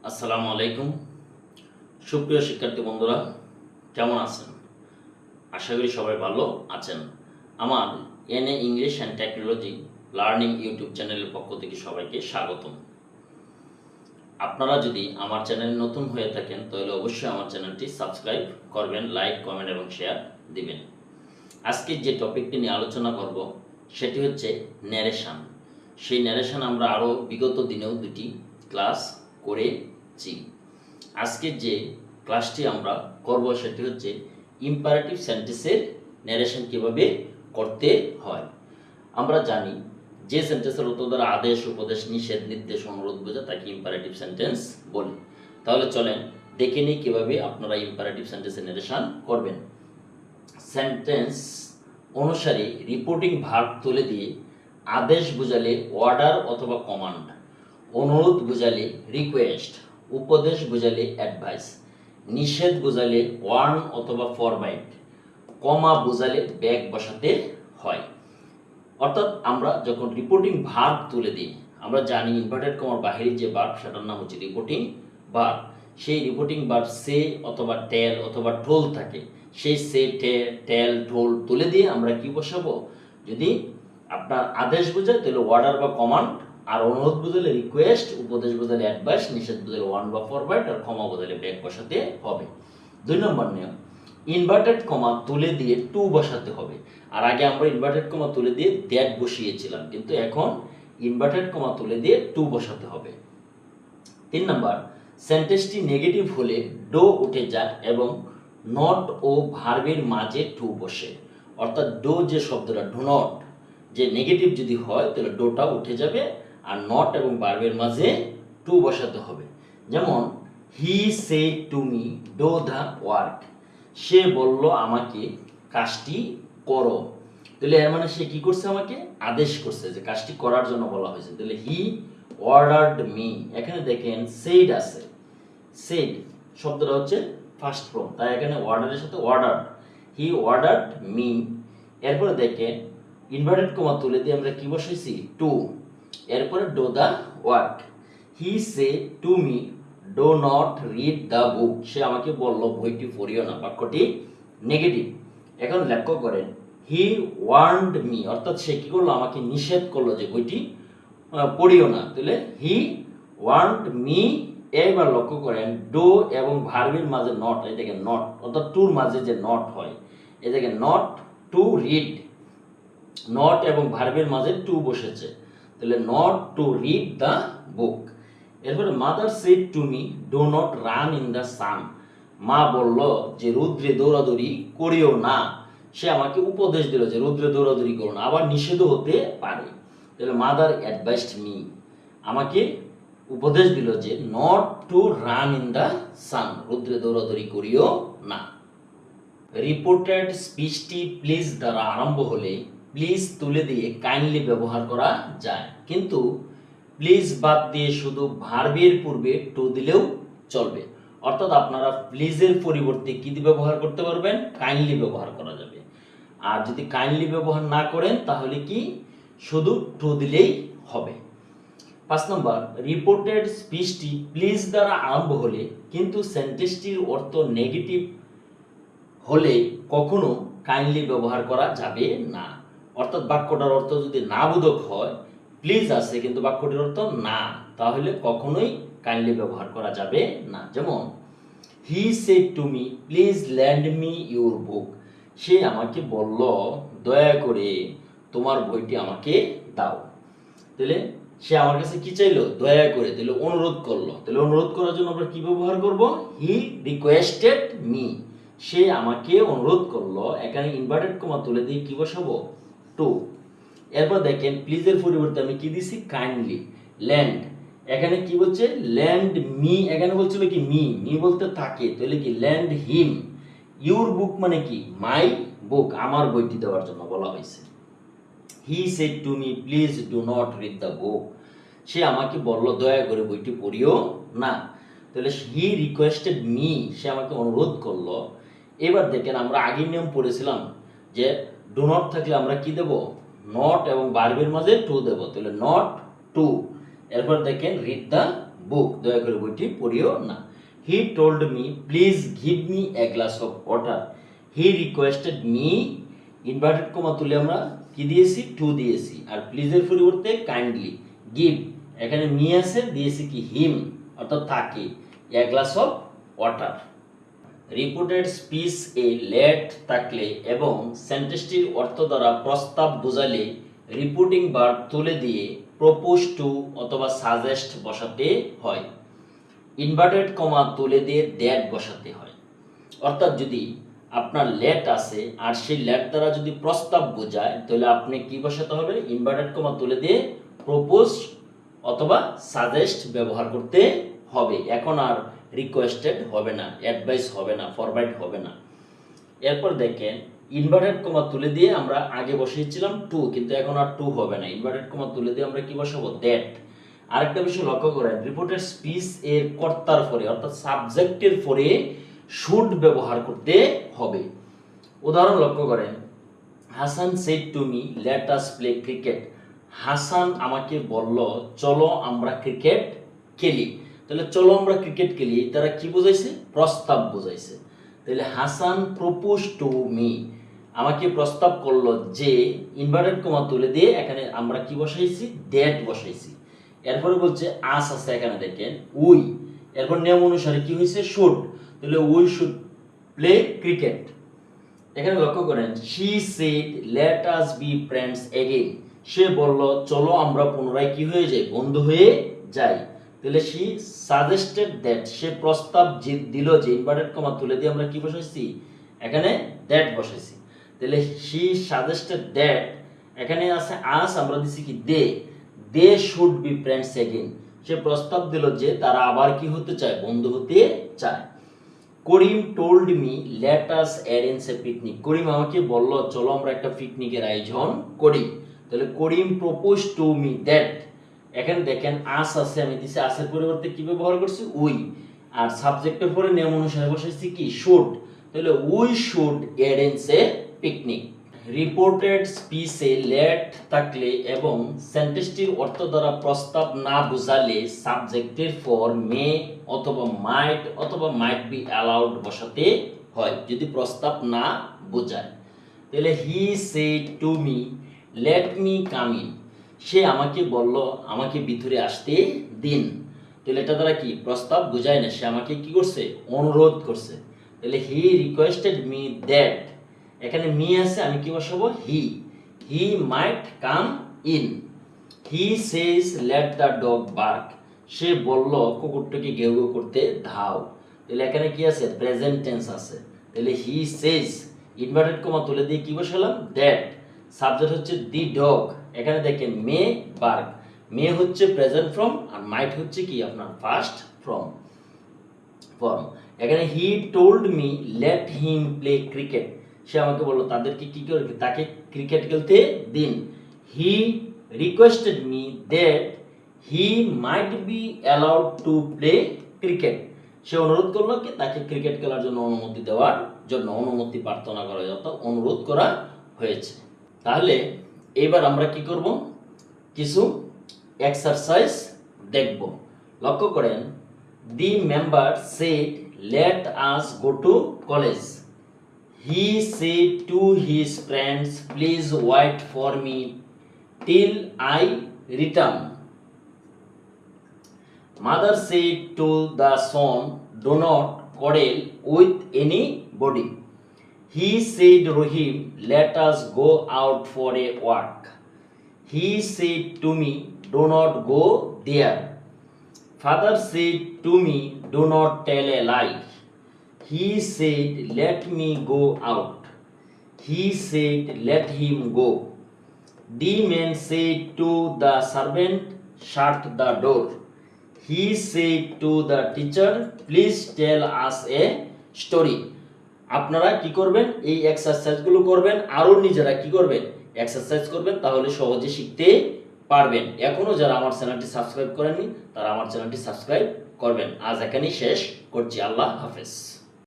আসসালামু আলাইকুম। সুপ্রিয় শিক্ষার্থী বন্ধুরা, কেমন আছেন? আশা করি সবাই ভালো আছেন। আমার NA English and technology learning YouTube চ্যানেলের পক্ষ থেকে সবাইকে স্বাগতম। আপনারা যদি আমার চ্যানেলে নতুন হয়ে থাকেন তাহলে অবশ্যই আমার চ্যানেলটি সাবস্ক্রাইব করবেন, লাইক, কমেন্ট এবং শেয়ার দিবেন। আজকে যে টপিকটি নিয়ে আলোচনা করব সেটি হচ্ছে ন্যারেশন। সেই ন্যারেশন আমরা আরও বিগত দিনেও দুটি ক্লাস করেছি। আজকে যে ক্লাসটি আমরা করব সেটি হচ্ছে ইম্পারেটিভ সেন্টেন্সের ন্যারেশন কীভাবে করতে হয়। আমরা জানি যে সেন্টেন্সের উত্তর দ্বারা আদেশ, উপদেশ, নিষেধ, নির্দেশ, অনুরোধ বোঝায় তাকে ইম্পারেটিভ সেন্টেন্স বলি। তাহলে চলেন দেখে নিই কীভাবে আপনারা ইম্পারেটিভ সেন্টেন্সের ন্যারেশন করবেন। সেন্টেন্স অনুসারে রিপোর্টিং ভার্ব তুলে দিয়ে আদেশ বোঝালে অর্ডার অথবা কমান্ড, অনুরোধ বোঝালে রিকোয়েস্ট, উপদেশ বোঝালে অ্যাডভাইস, নিষেধ বোঝালে ওয়ার্ন অথবা ফরবাইট, কমা বোঝালে ব্যাক বসাতে হয়। অর্থাৎ আমরা যখন রিপোর্টিং ভার্ব তুলে দিই, আমরা জানি ইনভার্টেড কমার বাহিরে যে ভার্ব সেটার নাম হচ্ছে রিপোর্টিং ভার্ব। সেই রিপোর্টিং ভার্ব সে অথবা টেল অথবা টোল থাকে। সেই সে, টেল, টোল তুলে দিয়ে আমরা কি বসাবো? যদি আপনার আদেশ বোঝায় তাহলে অর্ডার বা কমান্ড, আর অনুরোধ বোঝালে রিকোয়েস্ট, উপদেশ বোঝালে অ্যাডভাইস, নিষেধ বোঝালে ওয়ার্ন বা ফরওয়ার্ড, আর ক্ষমা বোঝালে ব্যাক বসাতে হবে। 2 নম্বর নিয়ম, ইনভার্টেড কমা তুলে দিয়ে টু বসাতে হবে। আর আগে আমরা ইনভার্টেড কমা তুলে দিয়ে দ্যাট বসিয়েছিলাম, কিন্তু এখন ইনভার্টেড কমা তুলে দিয়ে টু বসাতে হবে। 3 নম্বর, সেন্টেন্সটি নেগেটিভ হলে ডো উঠে যায় এবং নট ও ভার্বের মাঝে টু বসে। অর্থাৎ ডো যে শব্দটা, ডো নট, যে নেগেটিভ যদি হয় তাহলে ডোটা উঠে যাবে আর নট এবং ভার্বের মাঝে টু বসাতে হবে। যেমন he said to me do the work, সে বলল আমাকে কাজটি করো। তাহলে এর মানে সে কি করছে? আমাকে আদেশ করছে, যে কাজটি করার জন্য বলা হয়েছে। তাহলে হি অর্ডারড মি। এখানে দেখেন সেড আছে, সেড শব্দটা হচ্ছে ফার্স্ট ফর্ম, তাই এখানে অর্ডারের সাথে অর্ডারড, হি অর্ডারড মি। এরপরে দেখেন ইনভার্টেড কমা তুলে দিয়ে আমরা কি বসাইছি? টু। এরপরে do the work, he said to me do not read the book, সে আমাকে বলল বইটি পড়িও না। বাক্যটি নেগেটিভ। এখন লক্ষ্য করেন হি ওয়ার্নড মি, অর্থাৎ সে কি করলো? আমাকে নিষেধ করলো যে বইটি পড়িও না। তাহলে হি ওয়ার্নড মি। এবার লক্ষ্য করেন ডো এবং ভার্বের মাঝে নট, এই দেখেন নট, অর্থাৎ টুর মাঝে যে নট হয়, এই দেখেন নট টু রিড, নট এবং ভার্বের মাঝে টু বসেছে। তাহলে not to read the book. এরপরে mother said to me do not run in the sun, মা বলল যে রুদ্রে দৌড়াদৌড়ি করিও না। সে আমাকে উপদেশ দিল যে রুদ্রে দৌড়াদৌড়ি করো না, আবার নিষেধও হতে পারে। তাহলে মাদার অ্যাডভাইসড মি, আমাকে উপদেশ দিল যে not to run in the sun, রুদ্রে দৌড়াদৌড়ি করিও না। রিপোর্টেড স্পিচটি প্লিজ দ্বারা আরম্ভ হলে প্লিজ তুলে দিয়ে কাইন্ডলি ব্যবহার করা যায়, কিন্তু প্লিজ বাদ দিয়ে শুধু ভার্বের পূর্বে টু দিলেও চলবে। অর্থাৎ আপনারা প্লিজের পরিবর্তে কি দিয়ে ব্যবহার করতে পারবেন? কাইন্ডলি ব্যবহার করা যাবে। আর যদি কাইন্ডলি ব্যবহার না করেন তাহলে কি শুধু টু দিলেই হবে। 5 নম্বর, রিপোর্টেড স্পিচটি প্লিজ দ্বারা আরম্ভ হলে কিন্তু সেন্টেন্সটির অর্থ নেগেটিভ হলে কখনো কাইন্ডলি ব্যবহার করা যাবে না। অর্থাৎ বাক্যটার অর্থ যদি না বোধক হয়, প্লিজ আছে কিন্তু বাক্যটির অর্থ না, তাহলে কখনোই কাইন্ডলি ব্যবহার করা যাবে না। যেমন he said to me please lend me your book, সে আমাকে বলল দয়া করে তোমার বইটি আমাকে দাও। তাহলে সে আমার কাছে কি চাইলো? দয়া করে, তাহলে অনুরোধ করলো। তাহলে অনুরোধ করার জন্য আমরা কি ব্যবহার করব? হি রিকোয়েস্টেড মি, সে আমাকে অনুরোধ করলো। এখানে ইনভার্টেড কমা তুলে দিয়ে কি বসাবো? টু। এরপর দেখেন প্লিজের পরিবর্তে আমি কি দিছি? কাইন্ডলি। ল্যান্ড, এখানে কি বলছে? ল্যান্ড মি, এখানে বলছিল কি মি, মি বলতে তাকে, তাহলে কি ল্যান্ড হিম। ইউর বুক মানে কি? মাই বুক, আমার বইটি দেওয়ার জন্য বলা হয়েছে। He said to me please do not read the book, সে আমাকে বলল দয়া করে বইটি পড়িও না। তাহলে হি রিকোয়েস্টেড মি, সে আমাকে অনুরোধ করলো। এবার দেখেন আমরা আগের নিয়ম পড়েছিলাম যে ডু নট থাকলে আমরা কি দেব? নট এবং ভার্বের মাঝে টু দেব। তাহলে নট টু, এরপর দেখেন রিড দ্য বুক, দয়া করে বইটি পড়িও না। হি told me please give me a glass of water. He requested me, inverted comma তুলে আমরা কি দিয়েছি, টু দিয়েছি, আর প্লিজের পরিবর্তে কাইন্ডলি। গিভ, এখানে মি আছে, দিয়েছি কি হিম, অর্থাৎ তাকে, a glass of water. Reported speech এ লেট থাকলে এবং সেন্টেন্সটির অর্থ দ্বারা প্রস্তাব বোঝালে রিপোর্টিং ভার্ব তুলে দিয়ে প্রপোজ টু অথবা সাজেস্ট বসাতে হয়। ইনভার্টেড কমা তুলে দিয়ে দ্যাট বসাতে হয়। অর্থাৎ যদি আপনার লেট আছে আর সেই লেট দ্বারা যদি প্রস্তাব বোঝায়, তাহলে আপনি কি বসাতে হবে, ইনভার্টেড কমা তুলে দিয়ে প্রপোজ অথবা সাজেস্ট ব্যবহার করতে হবে। এখন আর রিকোয়েস্টেড হবে না, অ্যাডভাইস হবে না, ফরওয়ার্ড হবে না। এরপর দেখেন ইনভার্টেড কমা তুলে দিয়ে আমরা আগে বসিয়েছিলাম টু, কিন্তু এখন আর টু হবে না, ইনভার্টেড কমা তুলে দিয়ে আমরা কি বসাবো, দ্যাট। আরেকটা বিষয় লক্ষ্য করেন, রিপোর্টেড স্পিচ এর কর্তার পরে অর্থাৎ সাবজেক্টের পরে শুড ব্যবহার করতে হবে। উদাহরণ লক্ষ্য করেন, Hasan shed to me let us play cricket. Hasan আমাকে বলল চলো আমরা ক্রিকেট খেলি। তাহলে চলো আমরা ক্রিকেট খেলি, তারা কি বোঝাইছে, প্রস্তাব বোঝাইছে। তাহলে হাসান প্রপোজ টু মি, আমাকে প্রস্তাব করলো যে, ইনভার্টেড কমা তুলে দিয়ে এখানে আমরা কি বসাইছি, দ্যাট বসাইছি। এরপরে বলছে আস আছে এখানে দেখেন উই, এরপর নিয়ম অনুসারে কি হয়েছে, শুড, তাহলে উই শুড প্লে ক্রিকেট। এখানে লক্ষ্য করেন, she said let us be friends again, সে বলল চলো আমরা পুনরায় কি হয়ে যাই, বন্ধু হয়ে যাই। তাহলে শি সাজেস্টেড দ্যাট, সে প্রস্তাব দিল যে, ইনভার্টেড কমা তুলে দিয়ে আমরা কি বসাইছি, এখানে দ্যাট বসাইছি। তাহলে শি সাজেস্টেড দ্যাট, এখানে আছে আস, আমরা দিছি কি they should be friends again, সে প্রস্তাব দিল যে তারা আবার কি হতে চায়, বন্ধু হতে চায়। Karim told me let us arrange a picnic, Karim আমাকে বলল চলো আমরা একটা পিকনিকের আয়োজন করি। তাহলে Karim propose to me that, এখানে দেখেন আস আছে, আমি দিছি আসের পরিবর্তে কি ব্যবহার করছি, উই, আর সাবজেক্টের পরে নিয়ম অনুসারে বসাইছি কি, শুড। তাহলে we should arrange a picnic. Reported স্পিচে লেট থাকলে এবং সেন্টেন্সটির অর্থ দ্বারা প্রস্তাব না বোঝালে সাবজেক্টের পর মে অথবা মাইট বি অ্যালাউড বসাতে হয় যদি প্রস্তাব না বোঝায়। তাহলে he said to me let me come in, সে আমাকে বলল আমাকে ভিতরে আসতে দিন। তাহলে এটা দ্বারা কি, প্রস্তাব বোঝায় না, সে আমাকে কি করছে, অনুরোধ করছে। তাহলে হি রিকোয়েস্টেড মি দ্যাট, এখানে মি আছে, আমি কি বসাবো, he might come in. He says let the dog bark, সে বলল কুকুরটাকে ঘেউ ঘেউ করতে ধাও। তাহলে এখানে কি আছে, প্রেজেন্ট টেন্স আছে। তাহলে হি সেজ, ইনভার্টেড কমা তুলে দিয়ে কি বসালাম, দ্যাট। সাবজেক্ট হচ্ছে দি ডগ, এখানে দেখেন মে বার্ক, মে হচ্ছে প্রেজেন্ট ফর্ম আর মাইট হচ্ছে কি আপনার ফার্স্ট ফর্ম। এখানে he told me let him play cricket, সে আমাকে বললো তাদেরকে কি করে, তাকে ক্রিকেট খেলতে দিন। He requested me that he might be allowed to play cricket, সে অনুরোধ করলো কি তাকে ক্রিকেট খেলার জন্য অনুমতি দেওয়ার জন্য, অনুমতি প্রার্থনা করা অর্থাৎ অনুরোধ করা হয়েছে। তাহলে এবার আমরা কি করব, কিছু এক্সারসাইজ দেখব। লক্ষ্য করেন, দি member shed let us go to college. He said to his friends, please wait for me till I return. Mother said to the son, do not quarrel with anybody. He said, Rohim, let us go out for a walk. He said to me, do not go there. Father said to me, do not tell a lie. He said, let me go out. He said, let him go. The man said to the servant, shut the door. He said to the teacher, please tell us a story. আপনারা কি করবেন, এই এক্সারসাইজগুলো করবেন, আরও নিজেরা কি করবেন, exercise করবেন, তাহলে সহজে শিখতে পারবেন। এখনো যারা আমার চ্যানেলটি সাবস্ক্রাইব করেননি তারা আমার চ্যানেলটি সাবস্ক্রাইব করবেন। আজ এখানেই শেষ করছি, আল্লাহ হাফেজ।